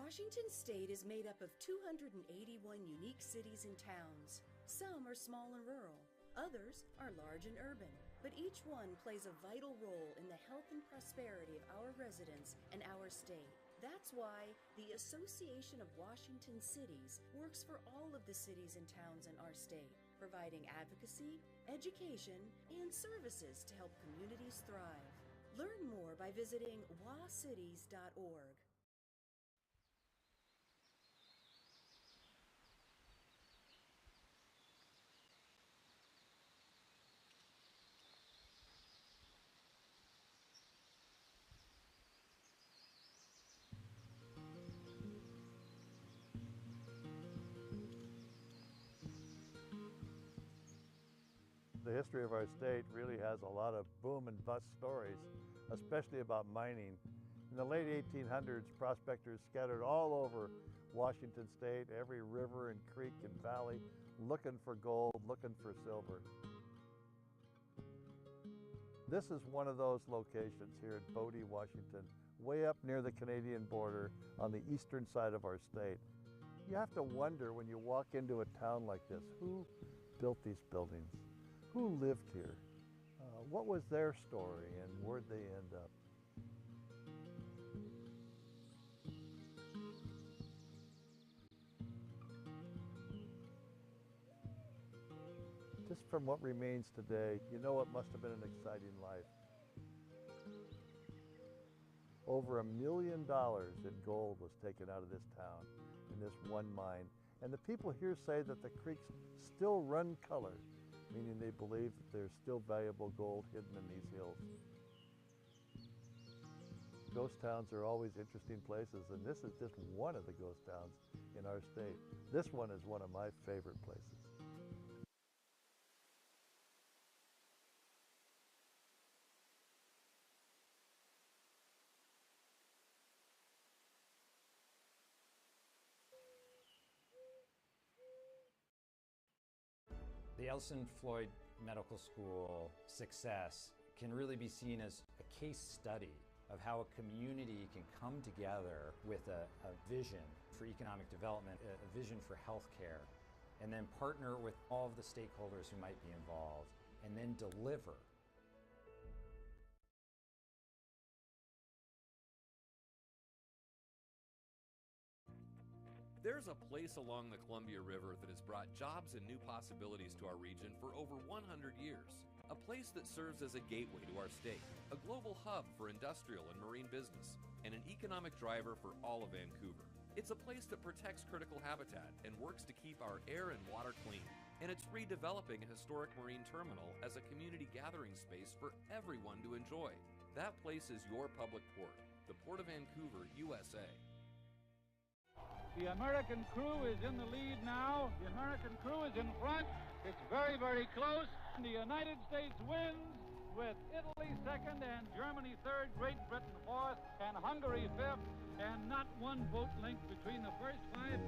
Washington State is made up of 281 unique cities and towns. Some are small and rural, others are large and urban, but each one plays a vital role in the health and prosperity of our residents and our state. That's why the Association of Washington Cities works for all of the cities and towns in our state, providing advocacy, education, and services to help communities thrive. Learn more by visiting wacities.org. The history of our state really has a lot of boom and bust stories, especially about mining. In the late 1800s, prospectors scattered all over Washington state, every river and creek and valley, looking for gold, looking for silver. This is one of those locations here at Bodie, Washington, way up near the Canadian border on the eastern side of our state. You have to wonder when you walk into a town like this, who built these buildings? Who lived here? What was their story and where'd they end up? Just from what remains today, you know it must have been an exciting life. Over $1 million in gold was taken out of this town in this one mine. And the people here say that the creeks still run color, meaning they believe that there's still valuable gold hidden in these hills. Ghost towns are always interesting places, and this is just one of the ghost towns in our state. This one is one of my favorite places. The Elson Floyd Medical School success can really be seen as a case study of how a community can come together with a vision for economic development, a vision for healthcare, and then partner with all of the stakeholders who might be involved, and then deliver. There's a place along the Columbia River that has brought jobs and new possibilities to our region for over 100 years. A place that serves as a gateway to our state, a global hub for industrial and marine business, and an economic driver for all of Vancouver. It's a place that protects critical habitat and works to keep our air and water clean. And it's redeveloping a historic marine terminal as a community gathering space for everyone to enjoy. That place is your public port, the Port of Vancouver, USA. The American crew is in the lead now. The American crew is in front. It's very, very close. And the United States wins with Italy second and Germany third, Great Britain fourth, and Hungary fifth, and not one vote length between the first five.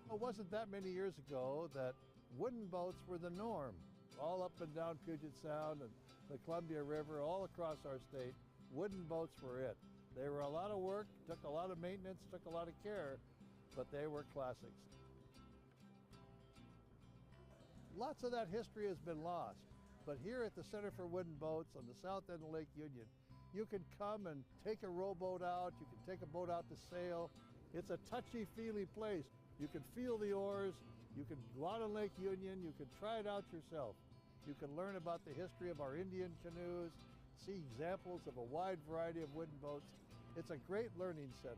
It wasn't that many years ago that wooden boats were the norm. All up and down Puget Sound and the Columbia River, all across our state, wooden boats were it. They were a lot of work, took a lot of maintenance, took a lot of care, but they were classics. Lots of that history has been lost, but here at the Center for Wooden Boats on the south end of Lake Union, you can come and take a rowboat out, you can take a boat out to sail. It's a touchy-feely place. You can feel the oars, You can go out on Lake Union, you can try it out yourself. You can learn about the history of our Indian canoes, see examples of a wide variety of wooden boats. It's a great learning center.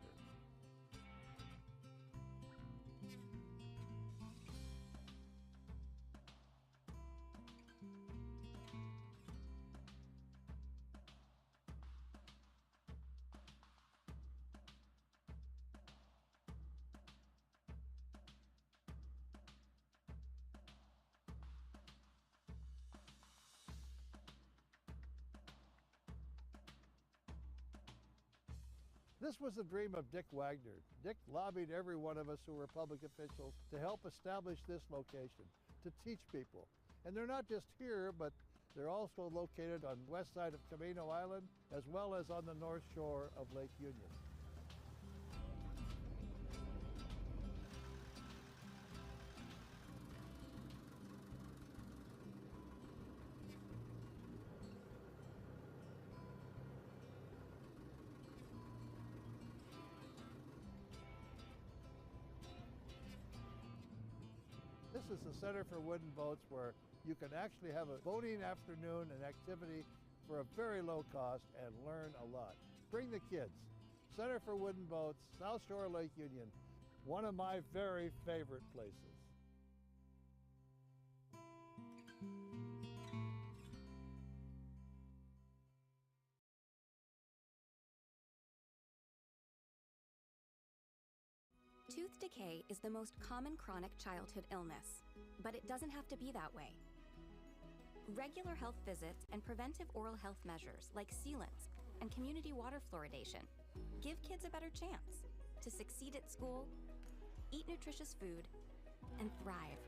This was the dream of Dick Wagner. Dick lobbied every one of us who were public officials to help establish this location, to teach people. And they're not just here, but they're also located on the west side of Camino Island, as well as on the north shore of Lake Union. This is the Center for Wooden Boats, where you can actually have a boating afternoon and activity for a very low cost and learn a lot. Bring the kids. Center for Wooden Boats, South Shore Lake Union, one of my very favorite places. Tooth decay is the most common chronic childhood illness, but it doesn't have to be that way. Regular health visits and preventive oral health measures like sealants and community water fluoridation give kids a better chance to succeed at school, eat nutritious food, and thrive.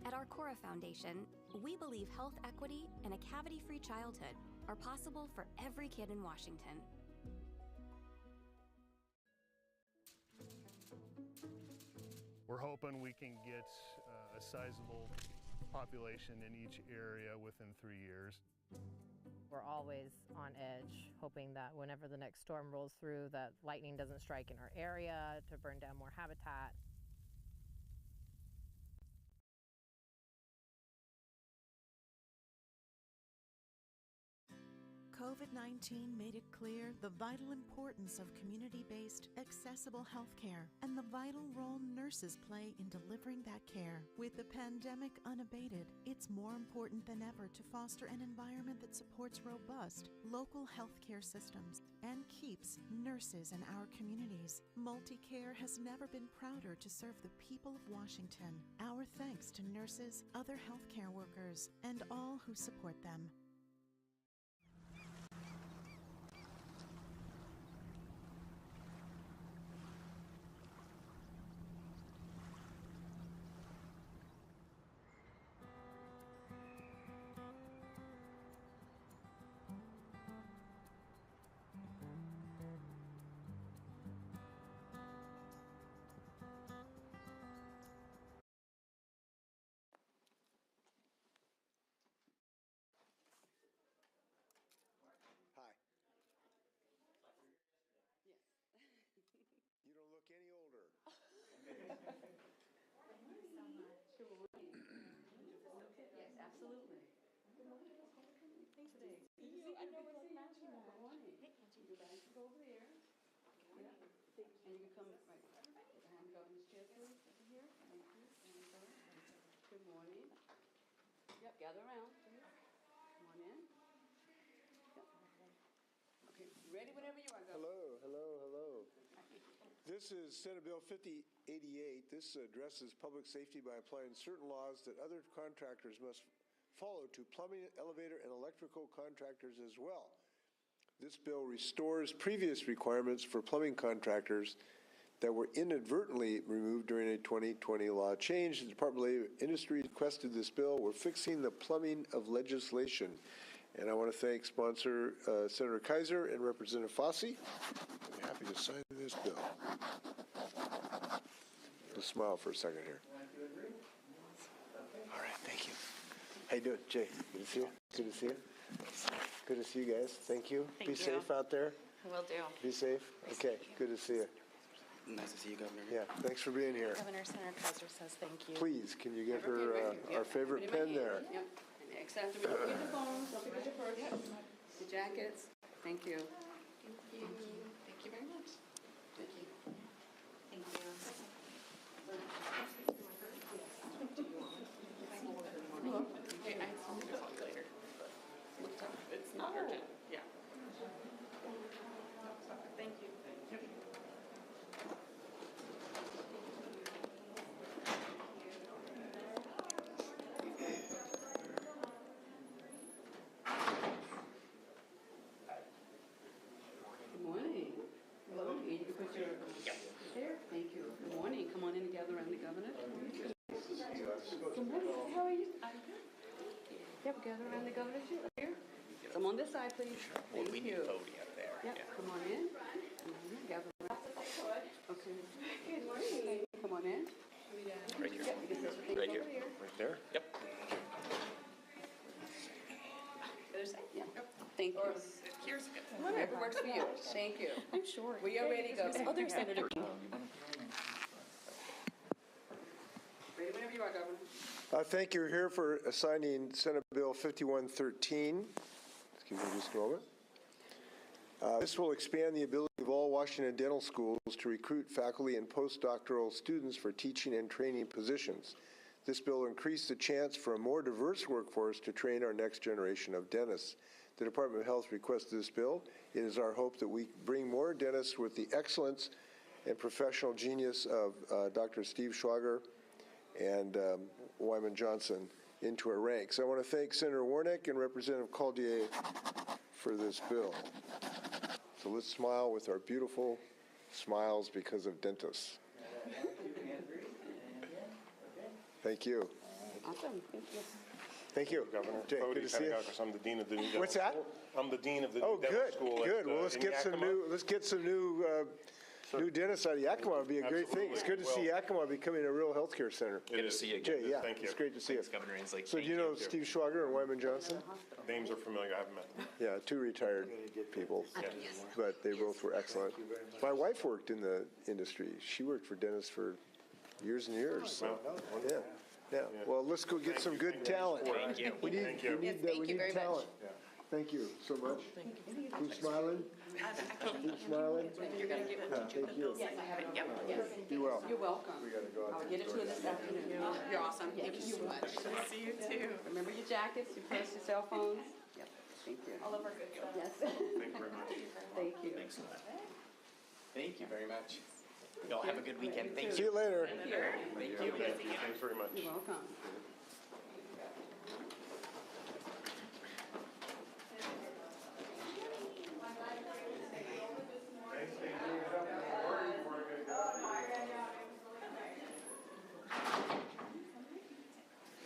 At our Cora Foundation, we believe health equity and a cavity-free childhood are possible for every kid in Washington. We're hoping we can get a sizable population in each area within 3 years. We're always on edge, hoping that whenever the next storm rolls through, that lightning doesn't strike in our area to burn down more habitat. COVID-19 made it clear the vital importance of community-based, accessible healthcare and the vital role nurses play in delivering that care. With the pandemic unabated, it's more important than ever to foster an environment that supports robust, local healthcare systems and keeps nurses in our communities. MultiCare has never been prouder to serve the people of Washington. Our thanks to nurses, other healthcare workers, and all who support them. Hi. Yes. You don't look any older. Thank you so much. Good morning. Yes, absolutely. Good morning. Thanks today. I know it's Angie. Good morning. Your bags go over there. Yeah. And you can come right. And go in this chair, please. Over here. Thank you. And go. Good morning. Yep. Gather around. Please. Come on in. Yep. Okay. Ready whenever you are. Go. Hello, hello, hello. This is Senate Bill 5088. This addresses public safety by applying certain laws that other contractors must follow to plumbing, elevator, and electrical contractors as well. This bill restores previous requirements for plumbing contractors that were inadvertently removed during a 2020 law change. The Department of Industry requested this bill. We're fixing the plumbing of legislation. And I want to thank sponsor Senator Kaiser and Representative Fossey. I'm happy to sign this bill. Let's smile for a second here. All right, thank you. How you doing, Jay? Good to see you. Good to see you. Good to see you guys. Thank you. Be safe out there. Will do. Be safe. Okay, good to see you. Nice to see you, Governor. Yeah, thanks for being here. Governor Senator Kaiser says thank you. Please, can you get her our favorite pen there? Yep. And next after we don't forget your phones, don't forget your purse, your jackets. Thank you. Thank you. Thank you very much. Thank you. Thank you. Hey, I'll call you later. It's not urgent. Yeah. Thank you. Good morning. Hello. You can put your there. Thank you. Good morning. Come on in and gather around the governor. Good morning. How are you? I'm good. Yep. Gather around the governor's chair here. Come on this side, please. Thank We need you. Bodie up there. Yep. Come on in. Come on in. Gather around. Okay. Good morning. Come on in. Right here. Yep. You can sit with things Right here. over here. Right there? Yep. Other side. Yep. Thank you. Here's Whatever works for you. Thank you. I'm sure. We are ready to go. Oh, there's Senator King. Ready whenever you are, Governor. Thank you. We're here for signing Senate Bill 5113. Excuse me just a moment. This will expand the ability of all Washington dental schools to recruit faculty and postdoctoral students for teaching and training positions. This bill will increase the chance for a more diverse workforce to train our next generation of dentists. The Department of Health requested this bill. It is our hope that we bring more dentists with the excellence and professional genius of Dr. Steve Schwager and Wyman Johnson into our ranks. I want to thank Senator Warnock and Representative Caldier for this bill. So let's smile with our beautiful smiles because of dentists. Thank you. Awesome. Thank you. Thank you, Governor. Jay, good to see you. I'm the dean of the new What's that? I'm the dean of the Oh, new dental good, school. good. Well, in Yakima. let's get some new dentists out of Yakima. It'd be a great thing. It's good to see Yakima becoming a real healthcare center. Good to see you again. Jay, yeah, Thank you. it's great to see Thanks, you. Governor Inslee. So do you know Steve Schwager and Wyman Johnson? Names are familiar. I haven't met them. Yeah, two retired people, but they both were excellent. My wife worked in the industry. She worked for dentists for years and years. So, yeah. Yeah. Well, let's go get some good talent. Thank you. We need, Thank you. we need, Yes, thank we you need very much. talent. Thank you so much. Keep smiling. Keep smiling. You're going to get what you Thank you. Yes, I have it. Yep. Be well. You're welcome. We gotta go out I'll there. get it to you this afternoon. You're awesome. Thank you so much. See you too. Remember your jackets, your purse, your cell phones. Yep. Thank you. All of our good girls. Yes. Thank you very much. Thank you. Thanks a lot. Thank you very much. Y'all have a good weekend. Thank See you. you later. Thank you. Thanks very much. You're welcome.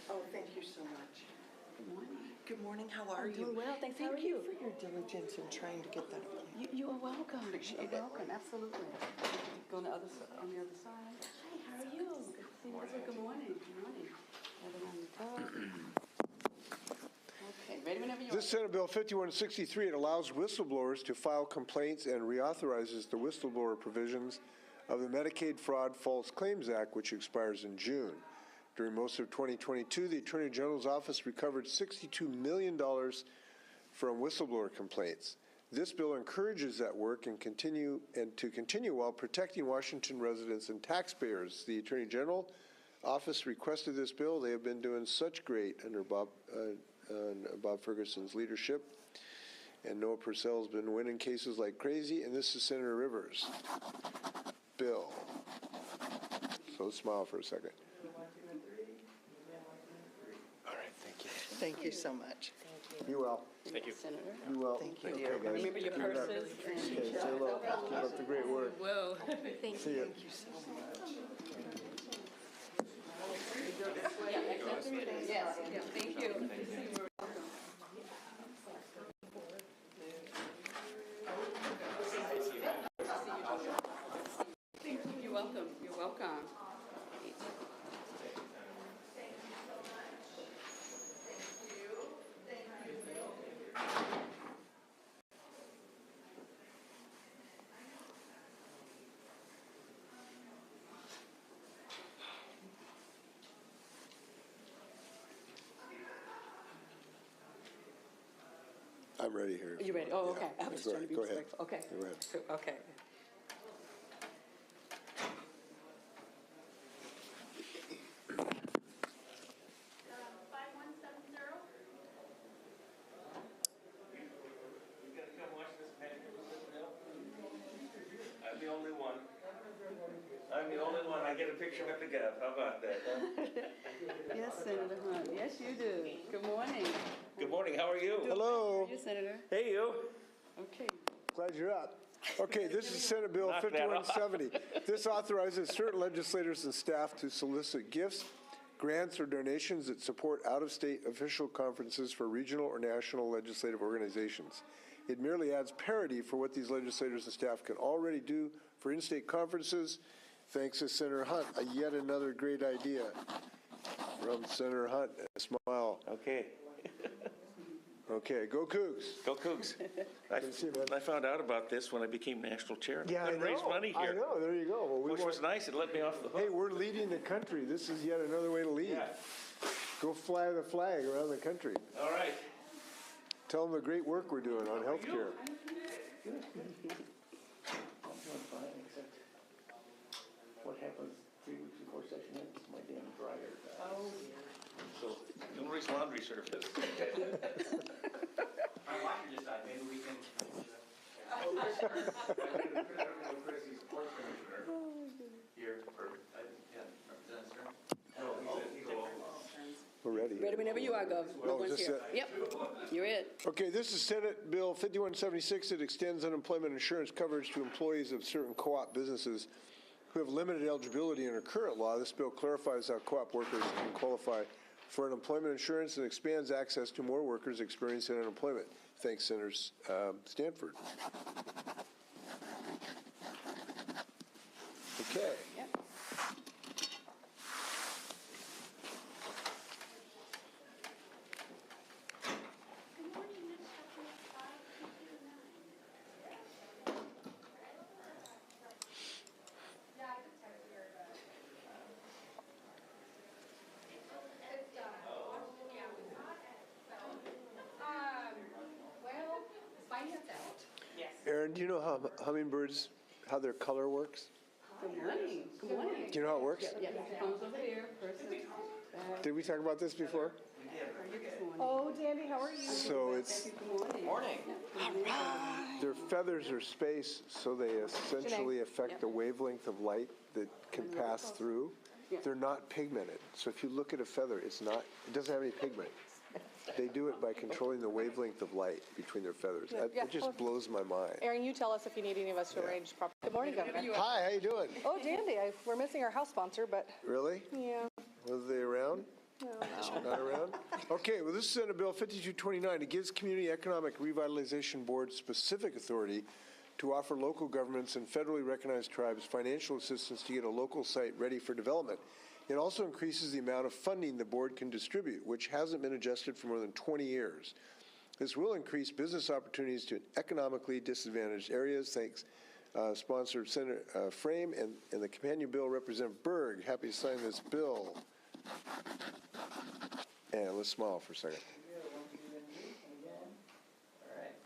Oh, thank you so much. Good morning. Good morning, how are you? Doing well, thanks. How Thank are you you? for your diligence in trying to get that appointment. You are welcome. Appreciate You're it. welcome. Absolutely. Go on the other side. On the other side. Hi, how are you? Good to see you. Good morning. Good morning. Gather around the tub. Okay, ready whenever you are. This Senate Bill 5163, it allows whistleblowers to file complaints and reauthorizes the whistleblower provisions of the Medicaid Fraud False Claims Act, which expires in June. During most of 2022, the Attorney General's office recovered $62 million from whistleblower complaints. This bill encourages that work and to continue while protecting Washington residents and taxpayers. The Attorney General office requested this bill. They have been doing such great under Bob Ferguson's leadership. And Noah Purcell's been winning cases like crazy, and this is Senator Rivers' bill. So let's smile for a second. All right, thank you. Thank you so much. Be well. Thank you. Senator. Be well. Thank you. Okay, guys. Remember your Keep it up. purses. Okay, say hello. Keep up the great work. Whoa. Thank See you. you. Thank you so much. Yeah, yes, yeah, thank you. You're welcome. You're welcome. I'm ready here. Are you ready? Oh, okay. I was Go trying to be ahead. respectful. Okay. Go ahead. Okay. I'm the only one. I'm the only one. I get a picture with the Gov. How about that? Huh? Yes, Senator Hunt. Yes, you do. Good morning. Good morning. How are you? Hello. You, Senator. Hey, you. Okay. Glad you're up. Okay, this is Senate Bill Knock that off. 5170. This authorizes certain legislators and staff to solicit gifts, grants, or donations that support out-of-state official conferences for regional or national legislative organizations. It merely adds parity for what these legislators and staff can already do for in-state conferences. Thanks to Senator Hunt, yet another great idea from Senator Hunt. A smile. Okay. Okay, go Cougs. Go Cougs. I found out about this when I became national chair. Yeah, I couldn't raise know. money here. I know. There you go. Well, Which was nice. It let me off the hook. Hey, we're leading the country. This is yet another way to lead. Yeah. Go fly the flag around the country. All right. Tell them the great work we're doing on health care. I'm doing fine, except what happens 3 weeks before session ends? My damn dryer dies. Oh. So, Hillary laundry service. My washer just died. Maybe we can. Chrissy's sports commissioner here for, Representative Stern. No, he's a We're ready. Ready whenever you are, Gov. No Oh, one's is this here. it? Yep. You're it. Okay, this is Senate Bill 5176. It extends unemployment insurance coverage to employees of certain co-op businesses who have limited eligibility under current law. This bill clarifies how co-op workers can qualify for unemployment insurance and expands access to more workers experiencing unemployment. Thanks, Senator Stanford. Okay. Yep. Aaron, do you know how hummingbirds, how their color works? Good morning. Good morning. Do you know how it works? Yeah, comes over here. Person. Did we talk about this before? Oh, Dandy, how are you? So it's, Morning. their feathers are space, so they essentially affect the wavelength of light that can pass through. They're not pigmented. So if you look at a feather, it doesn't have any pigment. They do it by controlling the wavelength of light between their feathers. It just blows my mind. Aaron, you tell us if you need any of us to arrange properly. Good morning, Governor. Hi, how you doing? Oh, dandy. We're missing our house sponsor, but Really? yeah. Was they around? No. Not around? Okay, well, this is Senate Bill 5229. It gives Community Economic Revitalization Board specific authority to offer local governments and federally recognized tribes financial assistance to get a local site ready for development. It also increases the amount of funding the board can distribute, which hasn't been adjusted for more than 20 years. This will increase business opportunities to economically disadvantaged areas. Thanks, sponsor Senator Frame and the companion bill, Representative Berg. Happy to sign this bill. And let's smile for a second.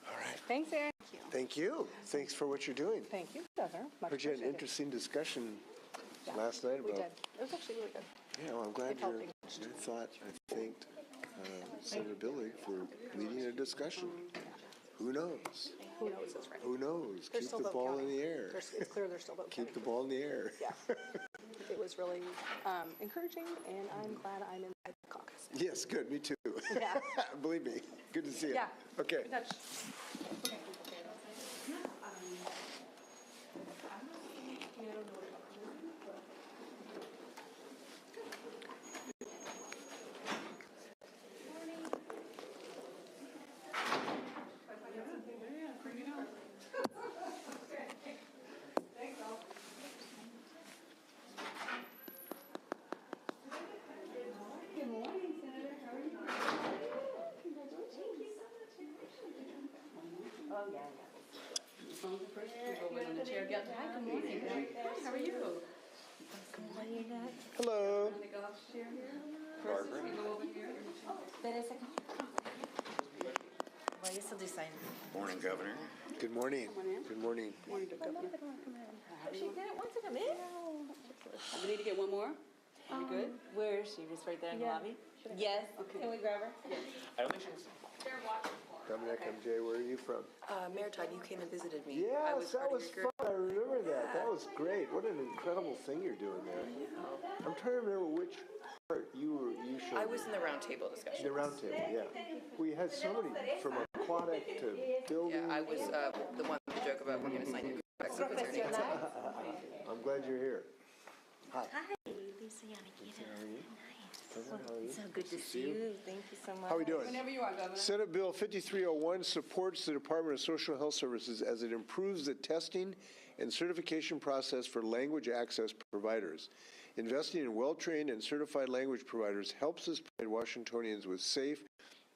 All right. Thanks, Aaron. Thank you. Thanks for what you're doing. Thank you, Governor. Much Heard you had an appreciated. interesting discussion Yeah, last night we about. did. It was actually really good. Yeah, well, I'm glad It helped you thanked Senator Billy for leading a discussion. Who knows? Who knows is right. Who knows? They're Keep still the vote ball in counting. the air. It's clear they're still vote Keep the counting. ball in the air. Yeah. It was really encouraging, and I'm glad I'm in the caucus. Yes, good. Me too. Yeah. Believe me. Good to see you. Yeah. Okay. Good touch. Good morning, Senator. How are you? Oh, yeah. From the first, we go over on the chair. Hi, good morning. Hi, how are you? Hello. Want to go off the chair here? First, we go over here. That is a Maurice will do sign. Morning, Governor. Good morning. Good morning. Morning, Governor. She didn't want to come in. We need to get one more? Are we good? Where is she? Just right there in the Yeah. lobby? Yes. Okay. Can we grab her? Yes. I don't think she's... Dominic, MJ, where are you from? Mayor Todd, you came and visited me. Yes, I was that part was of your fun. I remember that. That was great. What an incredible thing you're doing there. I'm trying to remember which part you showed. I was in the roundtable discussion. The round table, yeah. We had so many, from aquatic to building. Yeah, I was the one with the joke about we're going to sign you. I'm glad you're here. Hi. Hi, Lisa Yanakita. How are you? Nice. So good to see you. Thank you so much. How are we doing? Whenever you are, Governor. Senate Bill 5301 supports the Department of Social Health Services as it improves the testing and certification process for language access providers. Investing in well-trained and certified language providers helps us provide Washingtonians with safe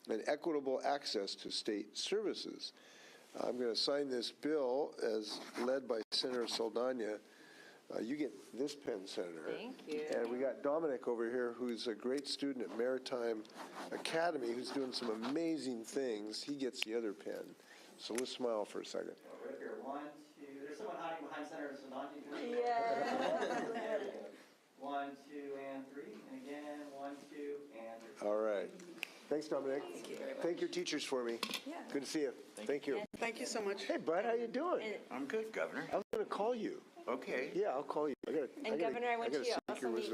and equitable access to state services. I'm going to sign this bill as led by Senator Saldana. You get this pen, Senator. Thank you. And we got Dominic over here, who's a great student at Maritime Academy, who's doing some amazing things. He gets the other pen. So let's smile for a second. Right here, 1, 2. There's someone hiding behind Senator Saldana. Yeah. 1, 2, and 3. And again, 1, 2, and 3. All right. Thanks, Dominic. Thank you very much. Thank your teachers for me. Yeah. Good to see you. Thank you. Thank you so much. Hey, bud, how you doing? I'm good, Governor. I was going to call you. Okay. Yeah, I'll call you. And Governor, I want you to also meet,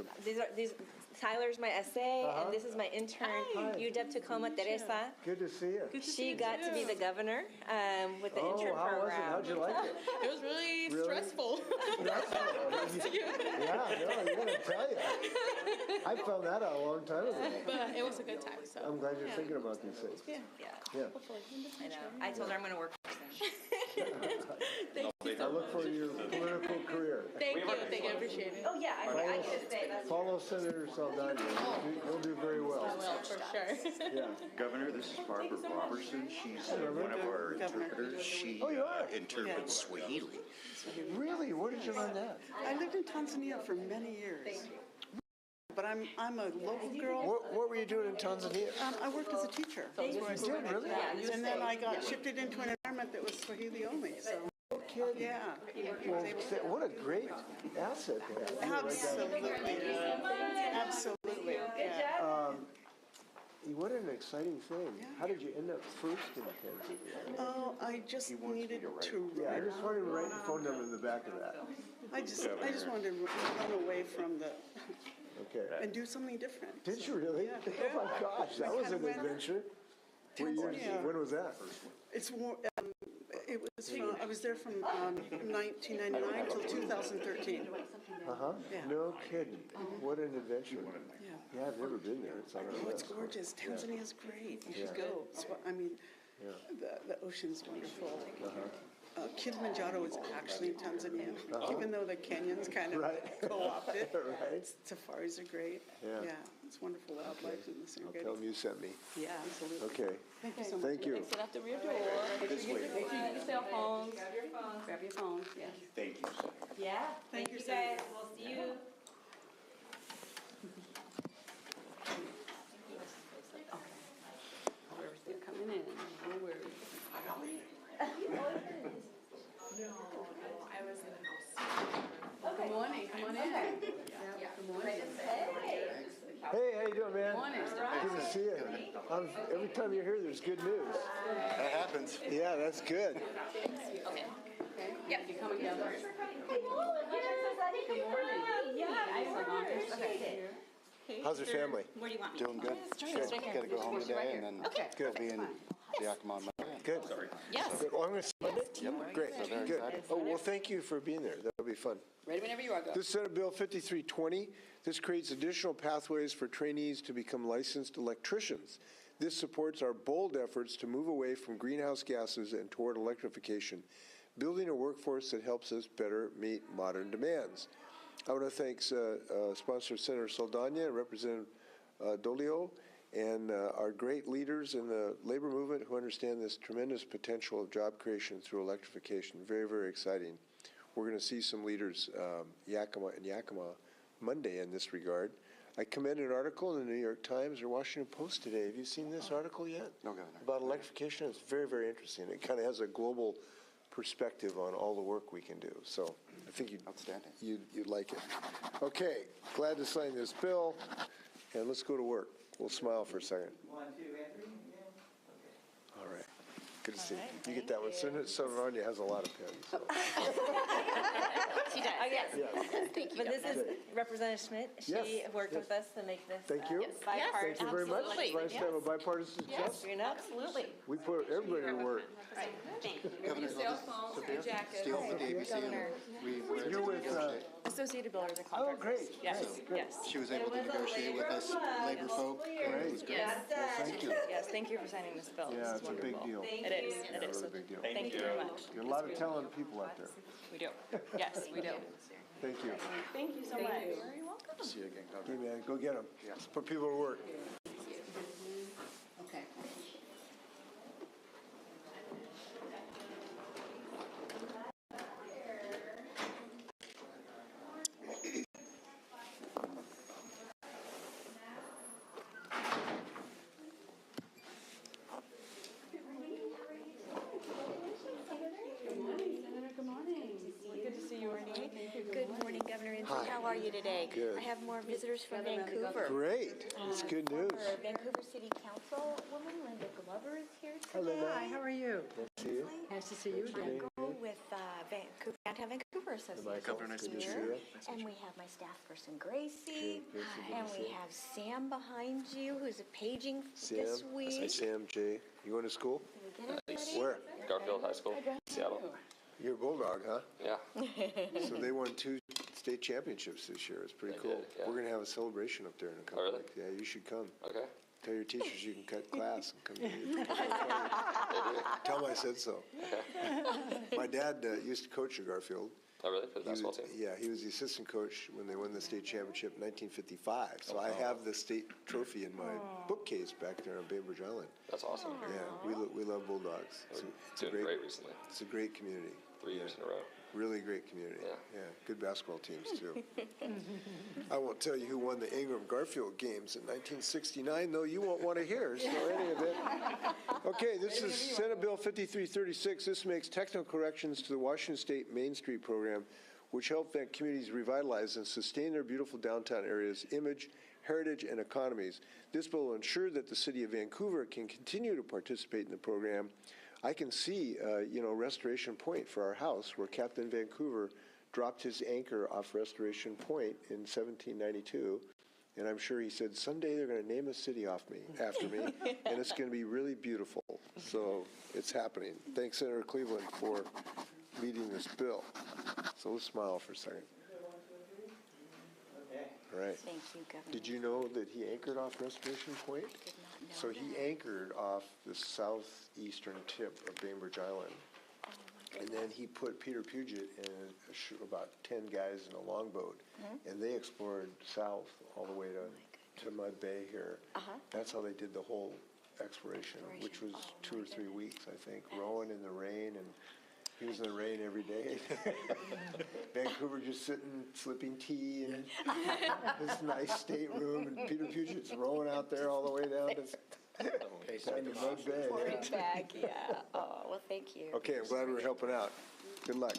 these Tyler's my essay, and this is my intern, UW Tacoma, Teresa. Good to see you. She got to be the governor with the intern how was it? program. How'd you like it? It was really stressful. Yeah, no, I gotta tell you. I found that out a long time ago. But it was a good time. So I'm glad you're thinking about these things. Yeah. Yeah. I know. I told her I'm going to work for her. I look for your political career. Thank you. I appreciate it. Oh, yeah, I can just say that's Follow Senator Saldana. He'll do very well. I will, for sure. Yeah. Governor, this is Barbara Robertson. She's one of our interpreters. She interprets Swahili. Really? Where did you learn that? I lived in Tanzania for many years. But I'm a local girl. What were you doing in Tanzania? I worked as a teacher. That's where I started. Really? And then I got shifted into an environment that was Swahili only. So. No kidding. Yeah. Well, what a great asset to have. Absolutely. Absolutely. Yeah. What an exciting thing. How did you end up first in Tanzania? Oh, I just needed to. Yeah, I just wanted to write the phone number in the back of that. I just wanted to run away from the. Okay. And do something different. Did you really? Yeah. Oh my gosh, that was an adventure. Tanzania. When was that? It was from, I was there from 1999 till 2013. Yeah. No kidding. What an adventure. Yeah, I've never been there. It's on our It's list. gorgeous. Tanzania's great. You should go. I mean, the ocean's wonderful. Kilimanjaro is actually in Tanzania, even though the Kenyans kind of co-opted it. Safaris are great. Yeah, it's wonderful wildlife in the Serengeti. Tell them you sent me. Yeah, absolutely. Okay. Thank you so much. Thank you. Sit out the rear door. Make sure you get your cell phones. Grab your phones. Yeah. Thank you. Yeah. Thank you guys. We'll see you. They're coming in. No worries. Good morning. Come on in. Good morning. Hey, how you doing, man? Morning. Good to see you. Every time you're here, there's good news. That happens. Yeah, that's good. Okay. Yep. You're coming down first. Good morning. Yeah, I appreciate it. How's your family? Where do you want me? Doing good. Good. Got to go home today and then Good. be in Yakima on Monday. Good. Yes. Good. Well, I'm going to send it. Yep. Great. So very Good. excited. Oh, well, thank you for being there. That'll be fun. Ready whenever you are, go. This is Senate Bill 5320. This creates additional pathways for trainees to become licensed electricians. This supports our bold efforts to move away from greenhouse gases and toward electrification, building a workforce that helps us better meet modern demands. I want to thank sponsor Senator Saldana and Representative Dolio and our great leaders in the labor movement who understand this tremendous potential of job creation through electrification. Very, very exciting. We're going to see some leaders, Yakima Monday in this regard. I commend an article in the New York Times or Washington Post today. Have you seen this article yet? No, Governor. About electrification. It's very, very interesting. It kind of has a global perspective on all the work we can do. So I think you'd like it. Okay, glad to sign this bill, and let's go to work. We'll smile for a second. 1, 2, and 3. All right. Good to see you. You get that one. Sonia has a lot of pens. So. She does. Oh, yes. Yes. Thank you. But this is Representative Schmidt. She Yes, worked yes. with us to make this Thank you. bipartisan. Thank you very much. Absolutely. Nice to have a bipartisan success. Yes, absolutely. We put everybody to work. Thank you. Governor, Cell phones and jackets. Steal for the ABC. You're with, Associated Builders and oh, Contractors. great. Yes, Great. yes. She was able to negotiate with us labor folk. It was good. Yes. Well, thank you. Yes, thank you for signing this bill. Yeah, This is it's a big wonderful. deal. It is, it is. Really big deal. Thank you very much. There are a lot of talented people out there. We do. Yes, we do. Thank you. Thank you so much. You're welcome. See you again, Hey, Governor. man, go get them. Let's put people to work. Okay. Good morning, Governor Inslee. Hi. How are you today? Good. I have more visitors from Vancouver. Great. That's good news. Our Vancouver City Councilwoman Linda Glover is here today. Hello, Linda. Hi, how are you? Nice to see you. Nice to see you. I go with Vancouver, Downtown Vancouver Association. Governor, nice to meet here. you. And we have my staff person Gracie. Gracie, good And to we see you. have Sam behind you, who's paging Sam. this week. Hi, Sam, Jay. You going to school? Did we get everybody? Where? Garfield High School, Seattle. You're a Bulldog, huh? Yeah. So they won 2 state championships this year. It's pretty They cool. did, yeah. We're going to have a celebration up there in a couple really? weeks. Yeah, you should come. Okay. Tell your teachers you can cut class and come to the party. Tell them I said so. My dad used to coach at Garfield. Oh, really? For the basketball team? Yeah, he was the assistant coach when they won the state championship in 1955. So I have the state trophy in my bookcase back there on Bainbridge Island. That's awesome. Yeah, we love Bulldogs. It's Doing great recently. It's a great community. 3 years in a row. Really great community. Yeah. Good basketball teams too. I won't tell you who won the Ingram Garfield games in 1969, though you won't want to hear. So any of it. Okay, this is Senate Bill 5336. This makes technical corrections to the Washington State Main Street program, which help communities revitalize and sustain their beautiful downtown areas' image, heritage, and economies. This bill will ensure that the city of Vancouver can continue to participate in the program. I can see, Restoration Point for our house, where Captain Vancouver dropped his anchor off Restoration Point in 1792, and I'm sure he said, someday they're going to name a city after me, and it's going to be really beautiful. So it's happening. Thanks, Senator Cleveland, for leading this bill. So let's smile for a second. All right. Thank you, Governor. Did you know that he anchored off Restoration Point? I did not know So he anchored off the southeastern tip of Bainbridge Island. And then he put Peter Puget and about 10 guys in a longboat, and they explored south all the way to Mud Bay here. That's how they did the whole exploration, which was 2 or 3 weeks, I think, rowing in the rain, and he was in the rain every day. Vancouver just sitting, sipping tea in this nice stateroom, and Peter Puget's rowing out there all the way down to Mud Bay. Pouring back, yeah. Oh, well, thank you. Okay, I'm glad we're helping out. Good luck.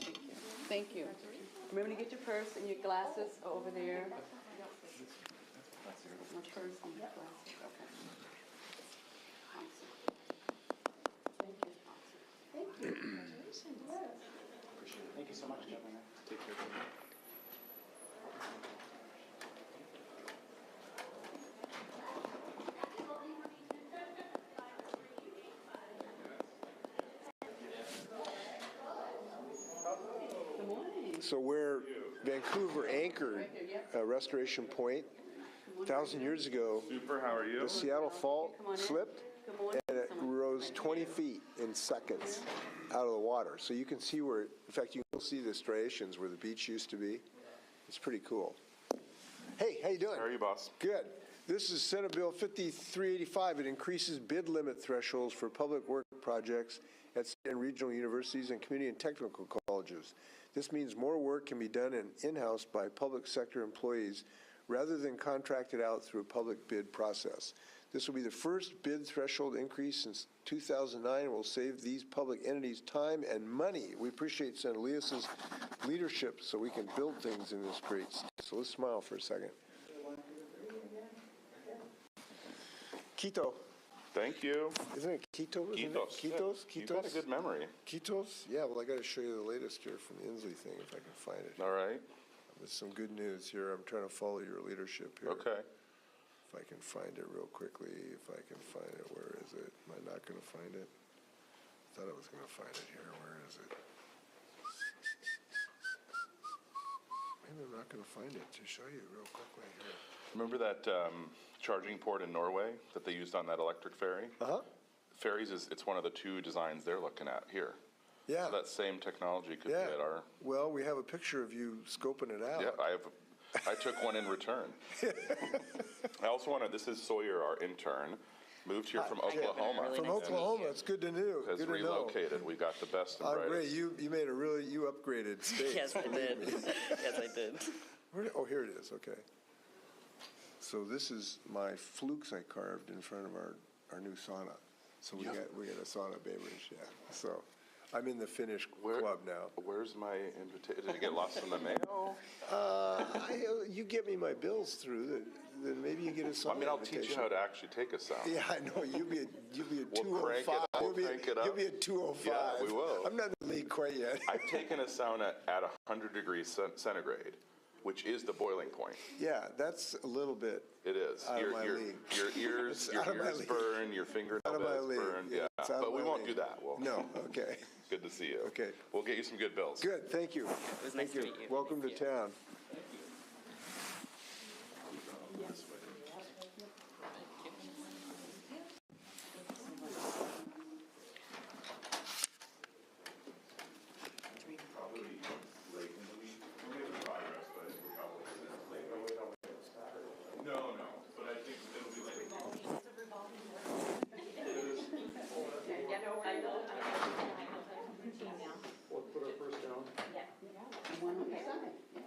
Thank you. Remember to get your purse and your glasses over there. My purse and my glasses, okay. Thank you. Thank you so much, Governor. Take care. So where Vancouver anchored Restoration Point 1,000 years ago, How are you? the Seattle Fault slipped and it rose 20 feet in seconds out of the water. So you can see where, in fact, you can see the striations where the beach used to be. It's pretty cool. Hey, how you doing? How are you, boss? Good. This is Senate Bill 5385. It increases bid limit thresholds for public work projects at state and regional universities and community and technical colleges. This means more work can be done in-house by public sector employees rather than contracted out through a public bid process. This will be the first bid threshold increase since 2009 and will save these public entities time and money. We appreciate Senator Leas's leadership so we can build things in this great state. So let's smile for a second. Quito. Thank you. Isn't it Quito? Quitos. Quitos? You've got a good memory. Quitos? Yeah, well, I got to show you the latest here from the Inslee thing, if I can find it. All right. With some good news here. I'm trying to follow your leadership here. Okay. If I can find it real quickly, if I can find it, where is it? Am I not going to find it? I thought I was going to find it here. Where is it? Maybe I'm not going to find it to show you real quickly here. Remember that charging port in Norway that they used on that electric ferry? Uh-huh. Ferries, it's one of the two designs they're looking at here. Yeah. So that same technology could be at our... Well, we have a picture of you scoping it out. Yeah, I took one in return. I also wanted, this is Sawyer, our intern, moved here from Oklahoma. From Oklahoma, it's good to know. Has relocated. We got the best and brightest. Great, you made a really, you upgraded state. Yes, I did. Yes, I did. Oh, here it is, okay. So this is my flukes I carved in front of our new sauna. So we got a sauna beverage, yeah. So I'm in the Finnish club now. Where's my invitation? Did it get lost in the mail? You get me my bills through, then maybe you get a sauna. I mean, I'll teach you how to actually take a sauna. Yeah, I know. You'll be a 205. We'll crank it up. You'll be a 205. Yeah, we will. I'm not in the league quite yet. I've taken a sauna at 100 degrees centigrade, which is the boiling point. Yeah, that's a little bit. It is. Out of my league. Your ears burn, your fingernails burn. Yeah, but we won't do that. No, okay. Good to see you. Okay. We'll get you some good bills. Good, thank you. It was nice to meet you. Welcome to town.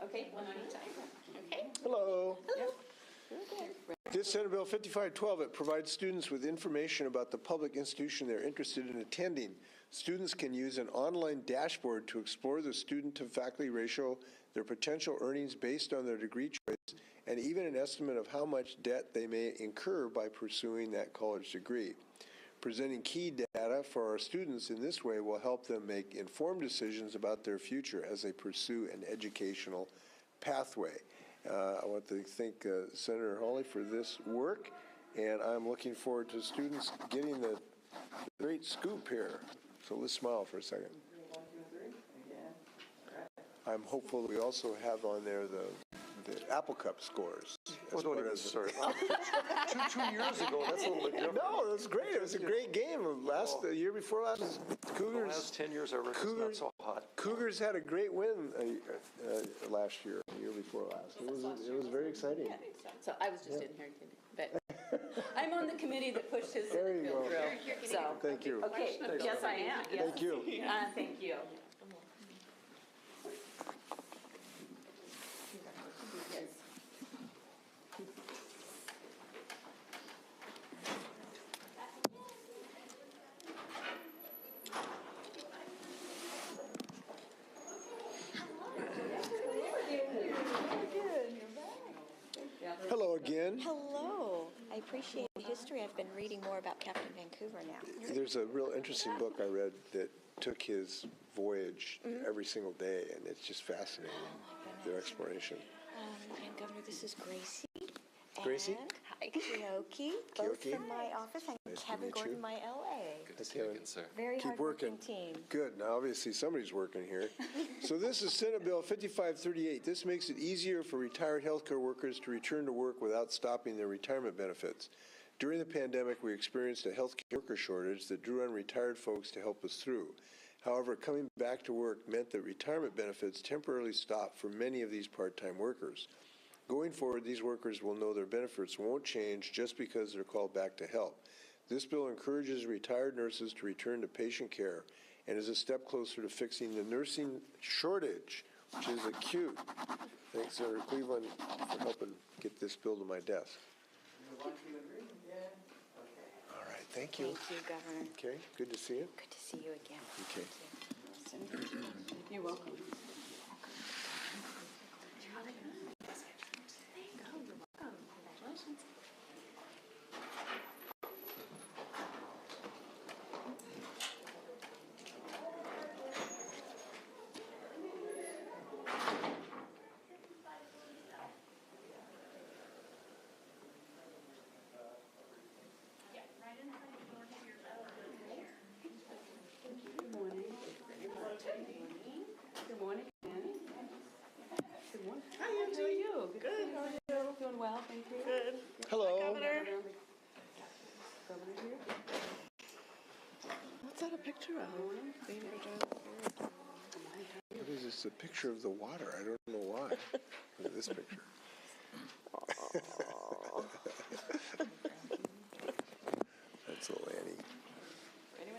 Okay, one on each side. Okay. Hello. This Senate Bill 5512, it provides students with information about the public institution they're interested in attending. Students can use an online dashboard to explore the student-to-faculty ratio, their potential earnings based on their degree choice, and even an estimate of how much debt they may incur by pursuing that college degree. Presenting key data for our students in this way will help them make informed decisions about their future as they pursue an educational pathway. I want to thank Senator Hawley for this work, and I'm looking forward to students getting the great scoop here. So let's smile for a second. I'm hopeful that we also have on there the Apple Cup scores. Don't even start. 2 years ago, that's a little bit different. No, it was great. It was a great game. The year before last, Cougars. The last 10 years, I reckon it's not so hot. Cougars had a great win last year, the year before last. It was very exciting. So I was just in here kidding, but I'm on the committee that pushed his There you bill go. through. So Thank you. okay, yes I am. Yes. Thank you. Thank you. Hello again. Hello. I appreciate the history. I've been reading more about Captain Vancouver now. There's a real interesting book I read that took his voyage every single day, and it's just fascinating, their exploration. And Governor, this is Gracie. Gracie? And hi, Kyoki, both Kyoki. from my office, and Nice to Kevin meet Gordon, you. my LA. Good to see you again, sir. Very Keep hard-working working. team. Good. Now, obviously, somebody's working here. So this is Senate Bill 5538. This makes it easier for retired healthcare workers to return to work without stopping their retirement benefits. During the pandemic, we experienced a healthcare worker shortage that drew on retired folks to help us through. However, coming back to work meant that retirement benefits temporarily stopped for many of these part-time workers. Going forward, these workers will know their benefits won't change just because they're called back to help. This bill encourages retired nurses to return to patient care and is a step closer to fixing the nursing shortage which is cute. Thanks, Senator Cleveland, for helping get this bill to my desk. 1, 2, and 3. Yeah. All right, thank you. Thank you, Governor. Okay, good to see you. Good to see you again. Okay. You're welcome. There you go. You're welcome. Congratulations. Good morning. Good morning, Annie. Good morning. Hi, Angie. How are you? Good. How are you? Doing well, thank you. Good. Hello. Governor. Governor here. What's that a picture of? What is this? A picture of the water. I don't know why. Look at this picture. That's old Annie.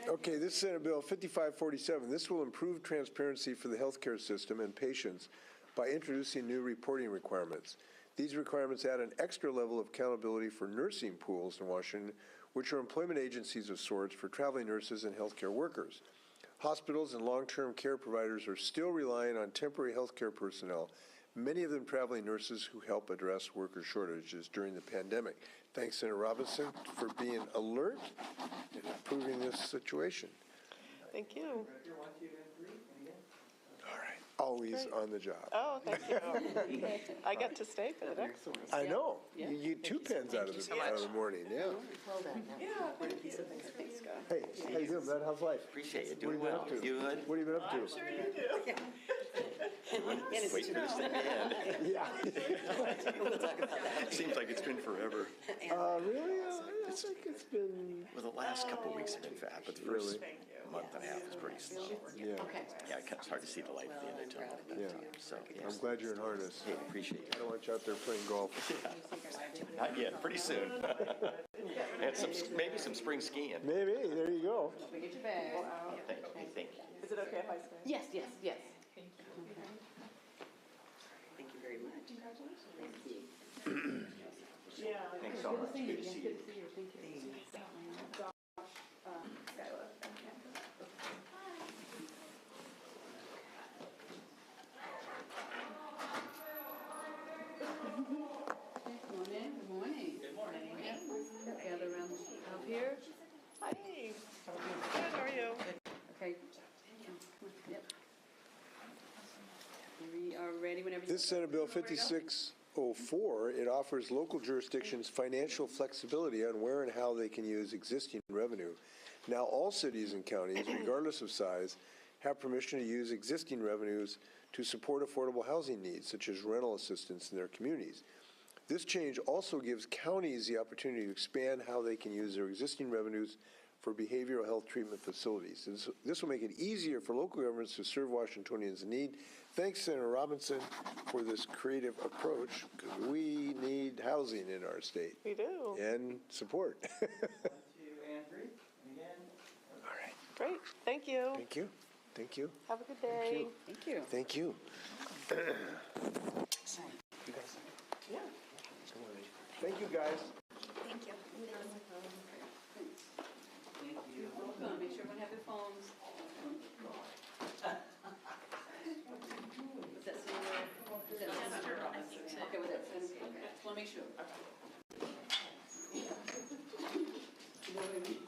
Okay, this is Senate Bill 5547. This will improve transparency for the healthcare system and patients by introducing new reporting requirements. These requirements add an extra level of accountability for nursing pools in Washington, which are employment agencies of sorts for traveling nurses and healthcare workers. Hospitals and long-term care providers are still relying on temporary healthcare personnel, many of them traveling nurses who help address worker shortages during the pandemic. Thanks, Senator Robinson, for being alert and improving this situation. Thank you. All right. Always on the job. Oh, thank you. I got to stay for that. I know. Yeah. You get 2 pens out of the morning. Yeah. Hey, how you doing, bud? How's life? Appreciate you What have you doing been well. up to? You good? What have you been up to? Sure you do. Wait for this thing to end. Yeah. We'll talk about that. Seems like it's been forever. Really? It's like it's been... Well, the last couple of weeks have been fat, but the first month and a half is pretty slow. Yeah. Yeah, it's hard to see the light at the end of the tunnel. Yeah. So, I'm glad you're in harness. hey, appreciate I don't want you out there playing golf. Not yet, pretty soon. And maybe some spring skiing. Maybe. There you go. We get your bag. Thank you. Is it okay if I stay? Yes, yes, yes. Thank you very much. Congratulations. Thank you. Yeah. Thanks so much. Good to see you. Good to see you. Thank you. Good morning. Good morning. Gather around up here. Hi. Good, how are you? Okay. Yep. We are ready whenever you. This Senate Bill 5604, it offers local jurisdictions financial flexibility on where and how they can use existing revenue. Now, all cities and counties, regardless of size, have permission to use existing revenues to support affordable housing needs, such as rental assistance in their communities. This change also gives counties the opportunity to expand how they can use their existing revenues for behavioral health treatment facilities. This will make it easier for local governments to serve Washingtonians in need. Thanks, Senator Robinson, for this creative approach, because we need housing in our state. We do. And support. 1, 2, and 3. And again. All right. Great, thank you. Thank you. Thank you. Have a good day. Thank you. Thank you. Yeah. Thank you, guys. Thank you. Welcome. Make sure everyone have their phones. Is that Senator Robinson? Okay, with that, Senator. Okay. Just want to make sure. You know what I mean?